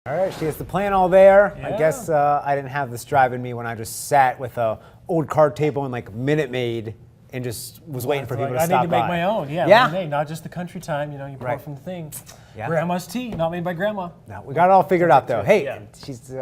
All right, she has the plan all there. Yeah. I guess I didn't have this drive in me when I just sat with a old card table and like Minute Maid and just was waiting for people to I stop need to make by. my own. Yeah. Yeah. Not just the country time. You know, you pour Right. from the thing. Yeah. Grandma's tea, not made by grandma. No, we got it all figured out though. Hey, Yeah. she's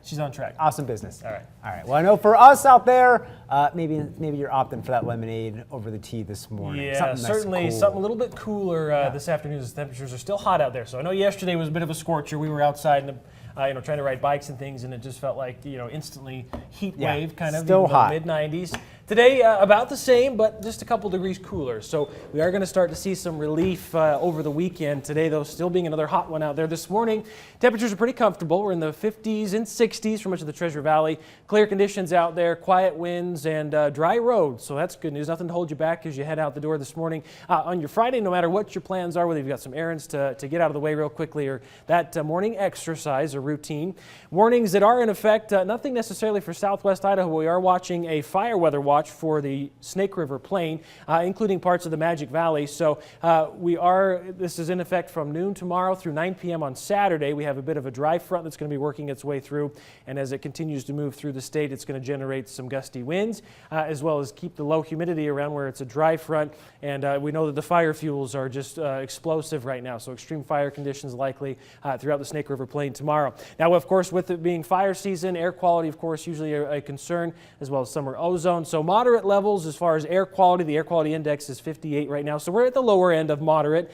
She's on track. awesome business. All right. All right. Well, I know for us out there, maybe you're opting for that lemonade over the tea this morning. Yeah, Something nice and certainly cool. something a little bit cooler this afternoon as the temperatures are still hot out there. So I know yesterday was a bit of a scorcher. We were outside and trying to ride bikes and things, and it just felt like instantly heat wave kind of still hot. mid 90s. Today about the same, but just a couple degrees cooler. So we are going to start to see some relief over the weekend. Today, though, still being another hot one out there. This morning, temperatures are pretty comfortable. We're in the 50s and 60s for much of the Treasure Valley. Clear conditions out there, quiet winds, and dry roads. So that's good news. Nothing to hold you back as you head out the door this morning. On your Friday, no matter what your plans are, whether you've got some errands to get out of the way real quickly or that morning exercise or routine. Warnings that are in effect, nothing necessarily for southwest Idaho. We are watching a fire weather watch for the Snake River Plain, including parts of the Magic Valley. So this is in effect from noon tomorrow through 9 p.m. on Saturday. We have a bit of a dry front that's going to be working its way through, and as it continues to move through the state, it's going to generate some gusty winds, as well as keep the low humidity around where it's a dry front. And we know that the fire fuels are just explosive right now, so extreme fire conditions likely throughout the Snake River Plain tomorrow. Now, of course, with it being fire season, air quality, of course, usually a concern, as well as summer ozone. So moderate levels as far as air quality. The air quality index is 58 right now, so we're at the lower end of moderate,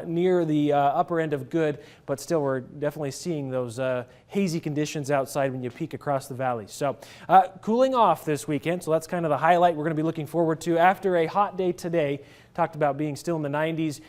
near the upper end of good, but still we're definitely seeing those hazy conditions outside when you peek across the valley. So cooling off this weekend, so that's kind of the highlight we're going to be looking forward to after a hot day today. Talked about being still in the 90s.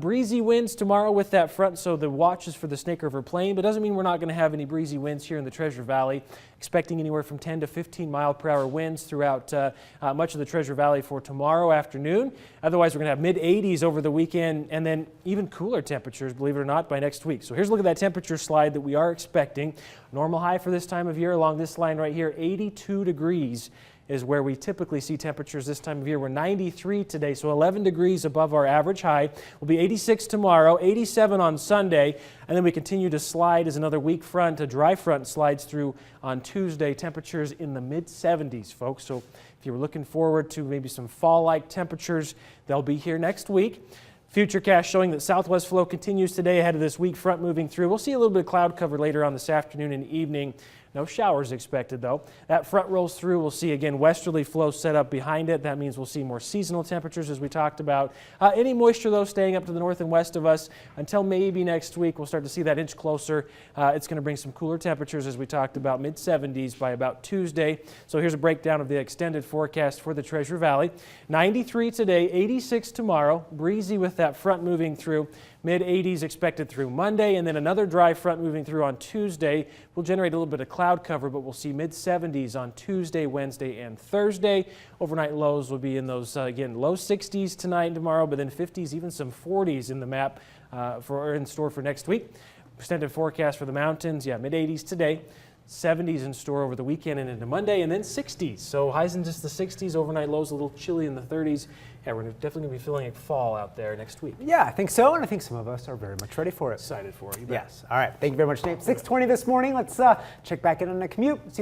Breezy winds tomorrow with that front, so the watch is for the Snake River Plain, but doesn't mean we're not going to have any breezy winds here in the Treasure Valley. Expecting anywhere from 10 to 15 mile per hour winds throughout much of the Treasure Valley for tomorrow afternoon. Otherwise, we're going to have mid 80s over the weekend and then even cooler temperatures, believe it or not, by next week. So here's a look at that temperature slide that we are expecting. Normal high for this time of year along this line right here, 82 degrees. Is where we typically see temperatures this time of year. We're 93 today, so 11 degrees above our average high. We'll be 86 tomorrow, 87 on Sunday, and then we continue to slide as another weak front, a dry front, slides through on Tuesday. Temperatures in the mid-70s, folks. So if you were looking forward to maybe some fall-like temperatures, they'll be here next week. Futurecast showing that southwest flow continues today ahead of this weak front moving through. We'll see a little bit of cloud cover later on this afternoon and evening. No showers expected, though. That front rolls through. We'll see, again, westerly flow set up behind it. That means we'll see more seasonal temperatures, as we talked about. Any moisture, though, staying up to the north and west of us until maybe next week. We'll start to see that inch closer. It's going to bring some cooler temperatures, as we talked about, mid-70s by about Tuesday. So here's a breakdown of the extended forecast for the Treasure Valley. 93 today, 86 tomorrow. Breezy with that front moving through. Mid-80s expected through Monday, and then another dry front moving through on Tuesday. We'll generate a little bit of cloud cover, but we'll see mid-70s on Tuesday, Wednesday, and Thursday. Overnight lows will be in those, again, low 60s tonight and tomorrow, but then 50s, even some 40s in the map in store for next week. Extended forecast for the mountains, mid-80s today. 70s in store over the weekend and into Monday, and then 60s. So highs in just the 60s, overnight lows a little chilly in the 30s. Yeah, we're definitely going to be feeling like fall out there next week. Yeah, I think so, and I think some of us are very much ready for it. Excited for it. Yes. All right. Thank you very much, Nate. 6:20 this morning. Let's check back in on the commute. See